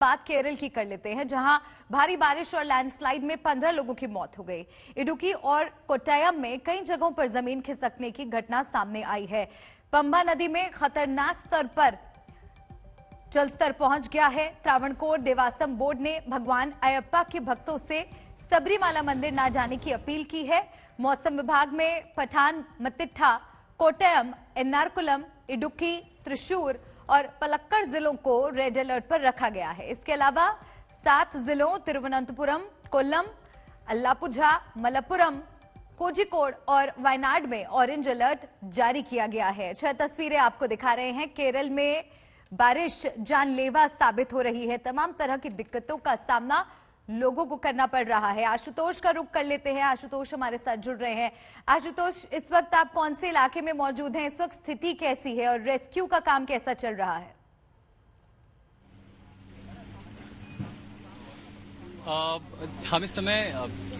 बात केरल की कर लेते हैं, जहां भारी बारिश और लैंडस्लाइड में 15 लोगों की मौत हो गई। इडुक्की और कोट्टायम में कई जगहों पर जमीन खिसकने की घटना सामने आई है। पंबा नदी में खतरनाक स्तर पर जलस्तर पहुंच गया है। त्रावणकोर देवास्वम बोर्ड ने भगवान अयप्पा के भक्तों से सबरीमाला मंदिर न जाने की अपील की है। मौसम विभाग में पठानमथिट्टा, कोट्टयम, एर्नाकुलम, इडुक्की, त्रिशूर और पलक्कड़ जिलों को रेड अलर्ट पर रखा गया है। इसके अलावा 7 जिलों तिरुवनंतपुरम, कोल्लम, अल्लापुझा, मलप्पुरम, कोझिकोड और वायनाड में ऑरेंज अलर्ट जारी किया गया है। 6 तस्वीरें आपको दिखा रहे हैं। केरल में बारिश जानलेवा साबित हो रही है। तमाम तरह की दिक्कतों का सामना लोगों को करना पड़ रहा है। आशुतोष का रुख कर लेते हैं। आशुतोष हमारे साथ जुड़ रहे हैं। आशुतोष, इस वक्त आप कौन से इलाके में मौजूद हैं? इस वक्त स्थिति कैसी है और रेस्क्यू का काम कैसा चल रहा है? हम इस समय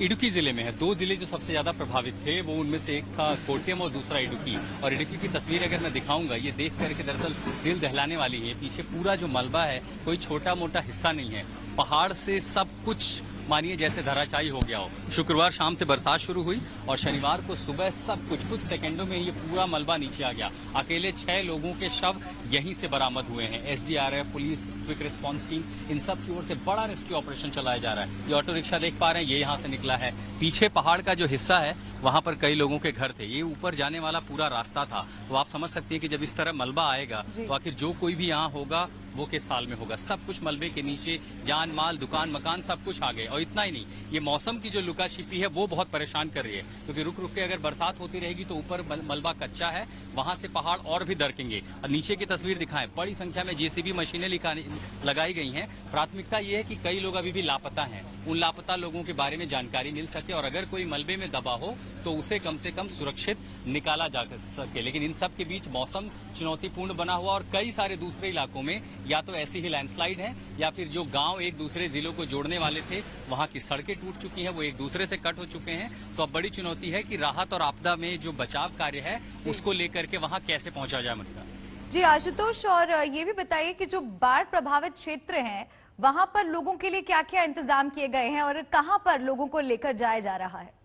इडुक्की जिले में है। 2 जिले जो सबसे ज्यादा प्रभावित थे वो उनमें से एक था कोट्टयम और दूसरा इडुक्की। और इडुक्की की तस्वीर अगर मैं दिखाऊंगा, ये देख करके दरअसल दिल दहलाने वाली है। पीछे पूरा जो मलबा है कोई छोटा मोटा हिस्सा नहीं है। पहाड़ से सब कुछ मानिए जैसे धराशायी हो गया हो। शुक्रवार शाम से बरसात शुरू हुई और शनिवार को सुबह सब कुछ सेकंडों में ये पूरा मलबा नीचे आ गया। अकेले 6 लोगों के शव यहीं से बरामद हुए हैं। SDRF, police, quick response team, इन सब की ओर से बड़ा रेस्क्यू ऑपरेशन चलाया जा रहा है। ये ऑटो रिक्शा देख पा रहे हैं, ये यहाँ से निकला है। पीछे पहाड़ का जो हिस्सा है वहां पर कई लोगों के घर थे। ये ऊपर जाने वाला पूरा रास्ता था। तो आप समझ सकते हैं कि जब इस तरह मलबा आएगा तो आखिर जो कोई भी यहाँ होगा वो किस हाल में होगा। सब कुछ मलबे के नीचे, जान माल, दुकान मकान सब कुछ आ गए। और इतना ही नहीं, ये मौसम की जो लुका छिपी है वो बहुत परेशान कर रही है, क्योंकि रुक रुक के अगर बरसात होती रहेगी तो ऊपर मलबा कच्चा है, वहां से पहाड़ और भी दरकेंगे। और नीचे की तस्वीर दिखाएं, बड़ी संख्या में जेसीबी मशीनें लगाई गई हैं। प्राथमिकता ये है कि कई लोग अभी भी लापता हैं। उन लापता लोगों के बारे में जानकारी मिल सके और अगर कोई मलबे में दबा हो तो उसे कम से कम सुरक्षित निकाला जा सके। लेकिन इन सब के बीच मौसम चुनौतीपूर्ण बना हुआ और कई सारे दूसरे इलाकों में या तो ऐसी ही लैंडस्लाइड है या फिर जो गांव एक दूसरे जिलों को जोड़ने वाले थे वहां की सड़कें टूट चुकी हैं, वो एक दूसरे से कट हो चुके हैं। तो अब बड़ी चुनौती है कि राहत और आपदा में जो बचाव कार्य है उसको लेकर के वहां कैसे पहुंचा जाए। मनिका जी आशुतोष, और ये भी बताइए कि जो बाढ़ प्रभावित क्षेत्र हैं वहां पर लोगों के लिए क्या क्या इंतजाम किए गए हैं और कहां पर लोगों को लेकर जाया जा रहा है?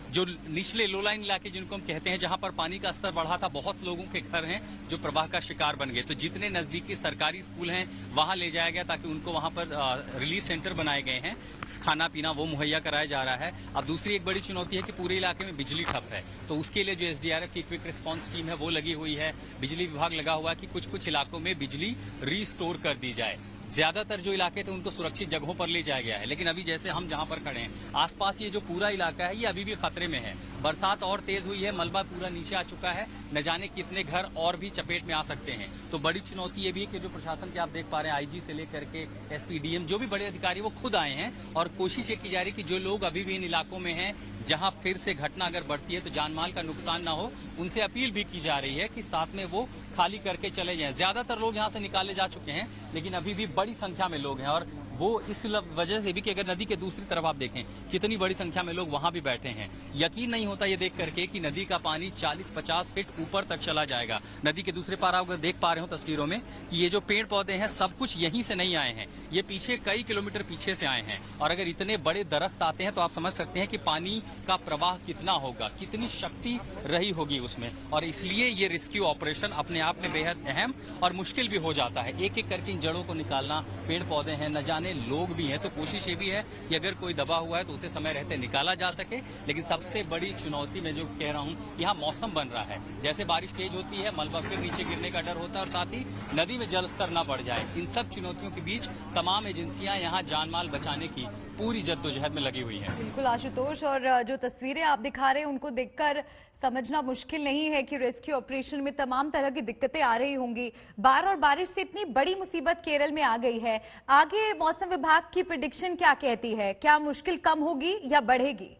जो निचले लो लाइन इलाके जिनको हम कहते हैं, जहां पर पानी का स्तर बढ़ा था, बहुत लोगों के घर हैं जो प्रवाह का शिकार बन गए। तो जितने नजदीकी सरकारी स्कूल हैं वहां ले जाया गया ताकि उनको वहां पर रिलीफ सेंटर बनाए गए हैं। खाना पीना वो मुहैया कराया जा रहा है। अब दूसरी एक बड़ी चुनौती है कि पूरे इलाके में बिजली ठप है, तो उसके लिए जो एसडीआरएफ की क्विक रिस्पांस टीम है वो लगी हुई है। बिजली विभाग लगा हुआ है कि कुछ कुछ इलाकों में बिजली रिस्टोर कर दी जाए। ज्यादातर जो इलाके थे उनको सुरक्षित जगहों पर ले जाया गया है। लेकिन अभी जैसे हम जहां पर खड़े हैं, आसपास ये जो पूरा इलाका है ये अभी भी खतरे में है। बरसात और तेज हुई है, मलबा पूरा नीचे आ चुका है, न जाने कितने घर और भी चपेट में आ सकते हैं। तो बड़ी चुनौती ये भी है कि जो प्रशासन के आप देख पा रहे हैं, आईजी से लेकर के एसपी, डीएम, जो भी बड़े अधिकारी वो खुद आए हैं और कोशिश ये की जा रही है कि जो लोग अभी भी इन इलाकों में हैं जहां फिर से घटना अगर बढ़ती है तो जानमाल का नुकसान ना हो, उनसे अपील भी की जा रही है कि साथ में वो खाली करके चले जाएं। ज्यादातर लोग यहां से निकाले जा चुके हैं, लेकिन अभी भी बड़ी संख्या में लोग हैं और वो इस वजह से भी कि अगर नदी के दूसरी तरफ आप देखें कितनी बड़ी संख्या में लोग वहां भी बैठे हैं। यकीन नहीं होता ये देख करके कि नदी का पानी 40-50 फीट ऊपर तक चला जाएगा। नदी के दूसरे पार आप अगर देख पा रहे हो तस्वीरों में कि ये जो पेड़ पौधे हैं सब कुछ यहीं से नहीं आए हैं, ये पीछे कई किलोमीटर पीछे से आए हैं। और अगर इतने बड़े दरख्त आते हैं तो आप समझ सकते हैं कि पानी का प्रवाह कितना होगा, कितनी शक्ति रही होगी उसमें। और इसलिए ये रेस्क्यू ऑपरेशन अपने आप में बेहद अहम और मुश्किल भी हो जाता है। एक एक करके इन जड़ों को निकालना, पेड़ पौधे हैं, न जाने लोग भी हैं। तो कोशिश ये भी है कि अगर कोई दबा हुआ है तो उसे समय रहते निकाला जा सके। लेकिन सबसे बड़ी चुनौती मैं जो कह रहा हूं, यहाँ मौसम बन रहा है। जैसे बारिश तेज होती है, मलबा फिर नीचे गिरने का डर होता है और साथ ही नदी में जलस्तर न बढ़ जाए। इन सब चुनौतियों के बीच तमाम एजेंसियां यहाँ जान माल बचाने की पूरी जद्दोजहद में लगी हुई है। बिल्कुल आशुतोष, और जो तस्वीरें आप दिखा रहे हैं उनको देखकर समझना मुश्किल नहीं है कि रेस्क्यू ऑपरेशन में तमाम तरह की दिक्कतें आ रही होंगी। बाढ़ और बारिश से इतनी बड़ी मुसीबत केरल में आ गई है। आगे मौसम विभाग की प्रेडिक्शन क्या कहती है? क्या मुश्किल कम होगी या बढ़ेगी?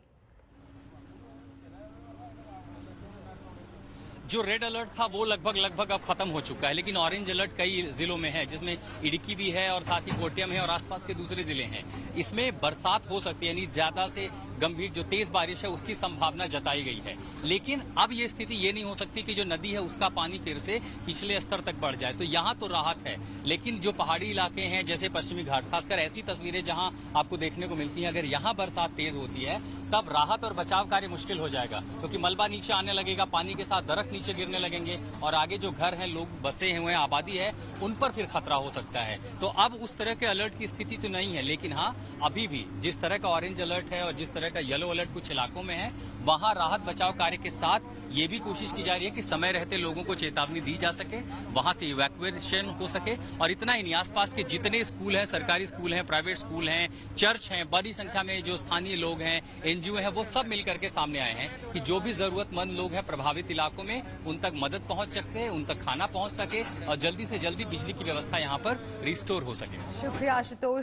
जो रेड अलर्ट था वो लगभग अब खत्म हो चुका है, लेकिन ऑरेंज अलर्ट कई जिलों में है, जिसमें इडुक्की भी है और साथ ही कोट्यम है और आसपास के दूसरे जिले हैं। इसमें बरसात हो सकती है, यानी ज्यादा से गंभीर जो तेज बारिश है उसकी संभावना जताई गई है। लेकिन अब ये स्थिति ये नहीं हो सकती कि जो नदी है उसका पानी फिर से पिछले स्तर तक बढ़ जाए। तो यहाँ तो राहत है, लेकिन जो पहाड़ी इलाके हैं जैसे पश्चिमी घाट, खासकर ऐसी तस्वीरें जहाँ आपको देखने को मिलती हैं, अगर यहाँ बरसात तेज होती है तब राहत और बचाव कार्य मुश्किल हो जाएगा, क्योंकि मलबा नीचे आने लगेगा, पानी के साथ दरख्त नीचे गिरने लगेंगे और आगे जो घर हैं, लोग बसे हुए हैं, आबादी है, उन पर फिर खतरा हो सकता है। तो अब उस तरह के अलर्ट की स्थिति तो नहीं है, लेकिन हाँ अभी भी जिस तरह का ऑरेंज अलर्ट है और जिस तरह का येलो अलर्ट कुछ इलाकों में है, वहां राहत बचाव कार्य के साथ ये भी कोशिश की जा रही है कि समय रहते लोगों को चेतावनी दी जा सके, वहां से इवैक्यूएशन हो सके। और इतना ही नहीं, आसपास के जितने स्कूल हैं, सरकारी स्कूल हैं, प्राइवेट स्कूल हैं, चर्च हैं, बड़ी संख्या में जो स्थानीय लोग हैं, एनजीओ हैं, वो सब मिलकर के सामने आए हैं कि जो भी जरूरतमंद लोग हैं प्रभावित इलाकों में, उन तक मदद पहुंच सके, उन तक खाना पहुंच सके और जल्दी से जल्दी बिजली की व्यवस्था यहाँ पर रिस्टोर हो सके। शुक्रिया आशुतोष।